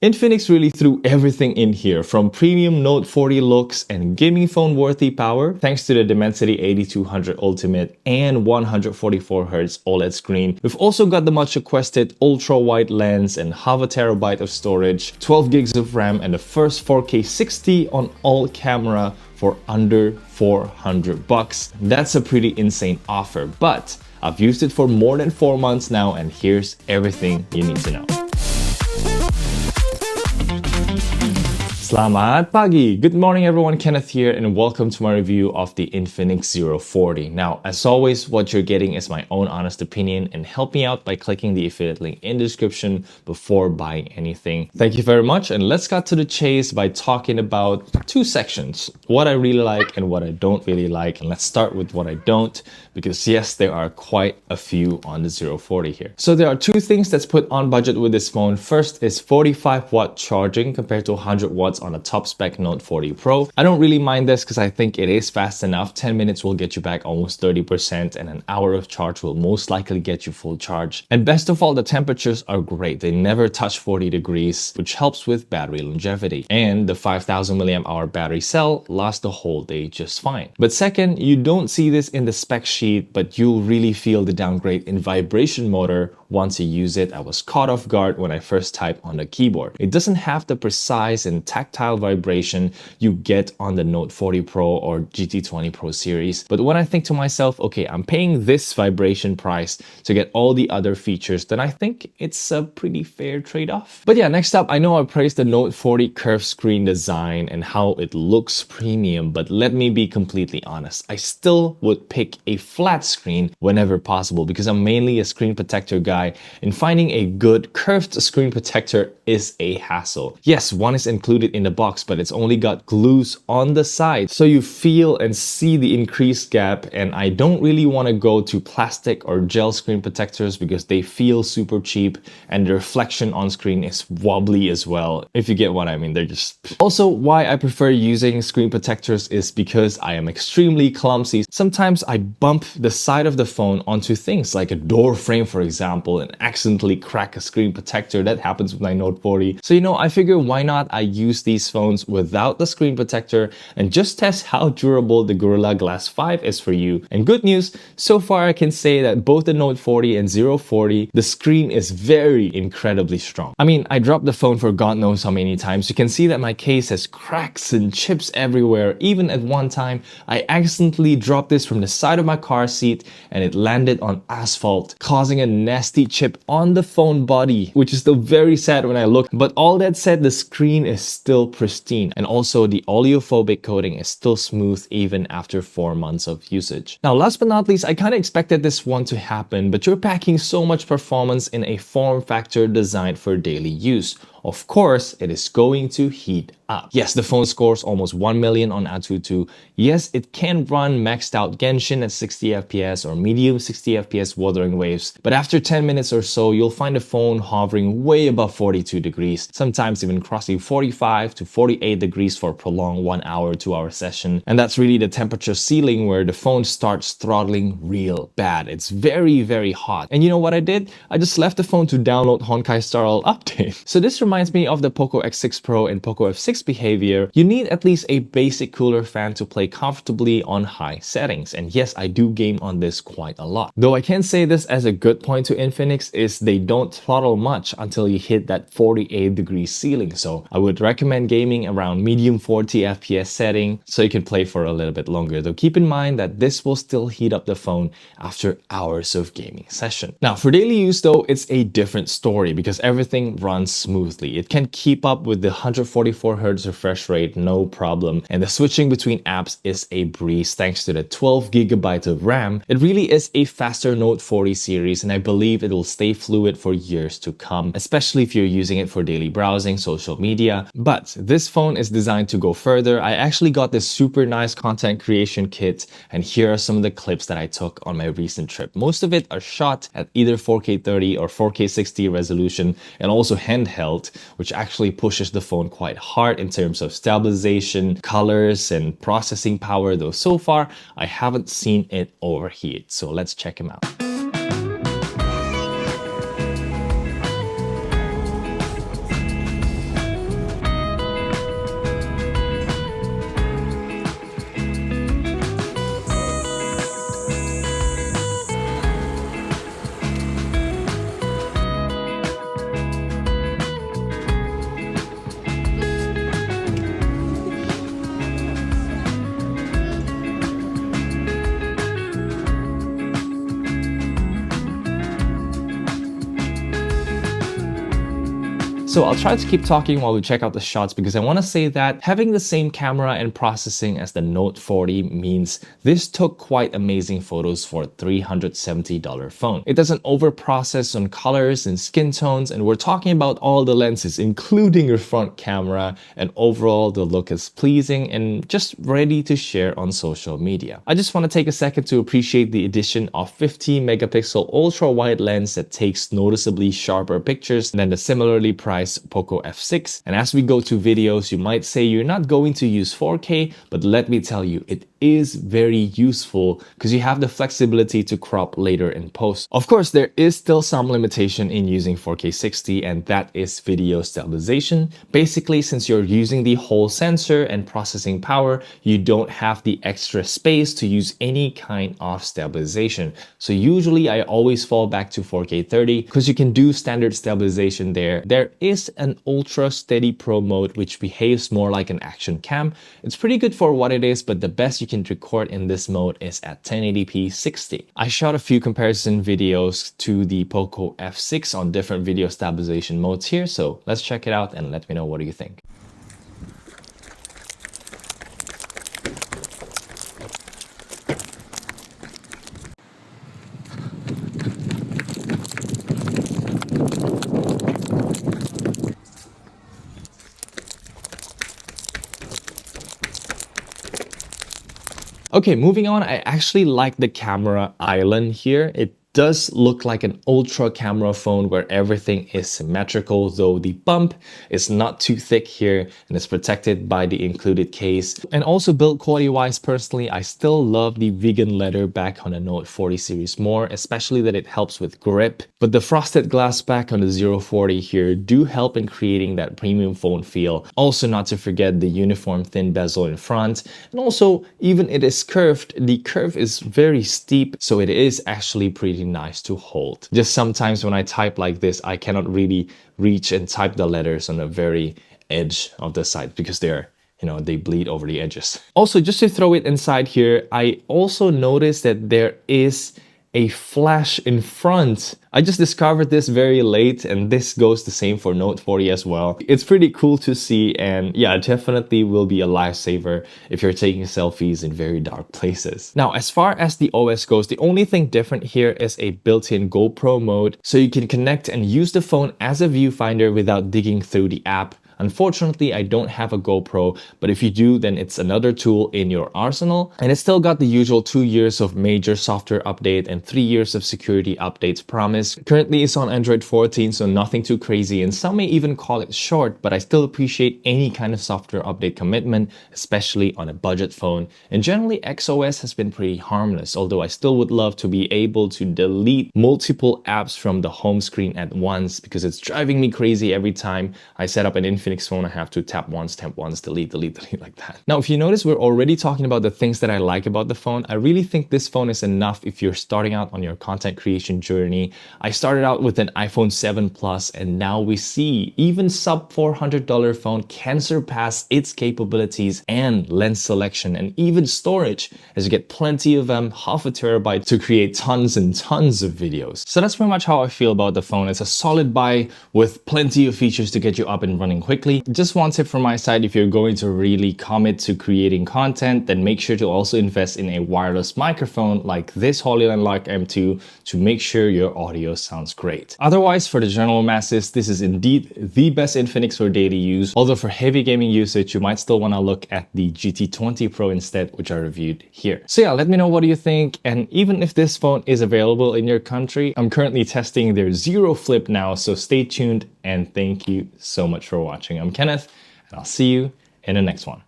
Infinix really threw everything in here, from premium Note 40 looks and gaming phone worthy power thanks to the Dimensity 8200 Ultimate and 144Hz OLED screen. We've also got the much requested ultra-wide lens and half a terabyte of storage, 12 gigs of RAM, and the first 4K 60 on all camera for under $400. That's a pretty insane offer, but I've used it for more than 4 months now, and here's everything you need to know. Selamat pagi! Good morning everyone, Kenneth here, and welcome to my review of the Infinix ZERO40. Now, as always, what you're getting is my own honest opinion, and help me out by clicking the affiliate link in the description before buying anything. Thank you very much, and let's cut to the chase by talking about two sections, what I really like and what I don't really like. And let's start with what I don't, because yes, there are quite a few on the ZERO40 here. So there are two things that's put on budget with this phone. First is 45-watt charging compared to 100 watts on a top spec Note 40 Pro. I don't really mind this because I think it is fast enough. 10 minutes will get you back almost 30%, and an hour of charge will most likely get you full charge. And best of all, the temperatures are great. They never touch 40 degrees, which helps with battery longevity. And the 5000 mAh battery cell lasts the whole day just fine. But second, you don't see this in the spec sheet, but you'll really feel the downgrade in vibration motor once you use it. I was caught off guard when I first typed on the keyboard. It doesn't have the precise and tactile vibration you get on the Note 40 Pro or GT20 Pro series. But when I think to myself, okay, I'm paying this vibration price to get all the other features, then I think it's a pretty fair trade-off. But yeah, next up, I know I praised the Note 40 curved screen design and how it looks premium, but let me be completely honest. I still would pick a flat screen whenever possible because I'm mainly a screen protector guy, and finding a good curved screen protector is a hassle. Yes, one is included in the box, but it's only got glues on the side, so you feel and see the increased gap. And I don't really want to go to plastic or gel screen protectors because they feel super cheap and the reflection on screen is wobbly as well, if you get what I mean. They're just... Also, why I prefer using screen protectors is because I am extremely clumsy. Sometimes I bump the side of the phone onto things like a door frame, for example, and accidentally crack a screen protector. That happens with my Note 40. So, I figure why not I use these phones without the screen protector and just test how durable the Gorilla Glass 5 is for you. And good news, so far I can say that both the Note 40 and ZERO40, the screen is very incredibly strong. I mean, I dropped the phone for God knows how many times. You can see that my case has cracks and chips everywhere. Even at one time, I accidentally dropped this from the side of my car seat and it landed on asphalt, causing a nasty chip on the phone body, which is still very sad when I look. But all that said, the screen is still pristine, and also the oleophobic coating is still smooth even after 4 months of usage. Now, last but not least, I kind of expected this one to happen, but you're packing so much performance in a form factor designed for daily use. Of course, it is going to heat up. Yes, the phone scores almost 1 million on Antutu. Yes, it can run maxed out Genshin at 60 FPS or medium 60 FPS Wuthering Waves, but after 10 minutes or so, you'll find the phone hovering way above 42 degrees, sometimes even crossing 45 to 48 degrees for a prolonged 1 hour, 2 hour session. And that's really the temperature ceiling where the phone starts throttling real bad. It's very, very hot. And you know what I did? I just left the phone to download Honkai Star Rail update. So this reminds me of the Poco X6 Pro and Poco F6 behavior. You need at least a basic cooler fan to play comfortably on high settings. And yes, I do game on this quite a lot. Though I can say this as a good point to Infinix is they don't throttle much until you hit that 48 degree ceiling. So I would recommend gaming around medium 40 FPS setting so you can play for a little bit longer. Though keep in mind that this will still heat up the phone after hours of gaming session. Now for daily use though, it's a different story because everything runs smoothly. It can keep up with the 144Hz refresh rate, no problem. And the switching between apps is a breeze thanks to the 12GB of RAM. It really is a faster Note 40 series, and I believe it will stay fluid for years to come, especially if you're using it for daily browsing, social media. But this phone is designed to go further. I actually got this super nice content creation kit, and here are some of the clips that I took on my recent trip. Most of it are shot at either 4K 30 or 4K 60 resolution, and also handheld, which actually pushes the phone quite hard in terms of stabilization, colors, and processing power, though so far I haven't seen it overheat. So let's check him out. So I'll try to keep talking while we check out the shots because I want to say that having the same camera and processing as the Note 40 means this took quite amazing photos for a $370 phone. It doesn't overprocess on colors and skin tones, and we're talking about all the lenses including your front camera, and overall the look is pleasing and just ready to share on social media. I just want to take a second to appreciate the addition of 50 megapixel ultra wide lens that takes noticeably sharper pictures than the similarly priced Poco F6. And as we go to videos, you might say you're not going to use 4K, but let me tell you, it is very useful because you have the flexibility to crop later in post. Of course, there is still some limitation in using 4K 60, and that is video stabilization. Basically, since you're using the whole sensor and processing power, you don't have the extra space to use any kind of stabilization. So usually I always fall back to 4K 30 because you can do standard stabilization there. There is an Ultra Steady Pro mode which behaves more like an action cam. It's pretty good for what it is, but the best you can record in this mode is at 1080p 60. I shot a few comparison videos to the Poco F6 on different video stabilization modes here, so let's check it out and let me know what do you think. Okay, moving on, I actually like the camera island here. It does look like an ultra camera phone where everything is symmetrical, though the bump is not too thick here and it's protected by the included case. And also build quality wise, personally, I still love the vegan leather back on the Note 40 series more, especially that it helps with grip. But the frosted glass back on the ZERO40 here do help in creating that premium phone feel. Also, not to forget the uniform thin bezel in front. And also, even it is curved, the curve is very steep, so it is actually pretty nice to hold. Just sometimes when I type like this, I cannot really reach and type the letters on the very edge of the side because they're, they bleed over the edges. Also, just to throw it inside here, I also noticed that there is a flash in front. I just discovered this very late, and this goes the same for Note 40 as well. It's pretty cool to see, and yeah, definitely will be a lifesaver if you're taking selfies in very dark places. Now, as far as the OS goes, the only thing different here is a built-in GoPro mode, so you can connect and use the phone as a viewfinder without digging through the app. Unfortunately, I don't have a GoPro, but if you do, then it's another tool in your arsenal. And it's still got the usual 2 years of major software update and 3 years of security updates promised. Currently, it's on Android 14, so nothing too crazy, and some may even call it short, but I still appreciate any kind of software update commitment, especially on a budget phone. And generally, XOS has been pretty harmless, although I still would love to be able to delete multiple apps from the home screen at once because it's driving me crazy every time I set up an Infinix phone. I have to tap once, delete like that. Now, if you notice, we're already talking about the things that I like about the phone. I really think this phone is enough if you're starting out on your content creation journey. I started out with an iPhone 7 Plus, and now we see even sub $400 phone can surpass its capabilities and lens selection and even storage, as you get plenty of them, half a terabyte to create tons and tons of videos. So that's pretty much how I feel about the phone. It's a solid buy with plenty of features to get you up and running quickly. Just one tip from my side: if you're going to really commit to creating content, then make sure to also invest in a wireless microphone like this Holyland Lark M2 to make sure your audio sounds great. Otherwise, for the general masses, this is indeed the best Infinix for daily use. Although for heavy gaming usage, you might still want to look at the GT20 Pro instead, which I reviewed here. So yeah, let me know what do you think. And even if this phone is available in your country, I'm currently testing their Zero Flip now, so stay tuned and thank you so much for watching. I'm Kenneth, and I'll see you in the next one.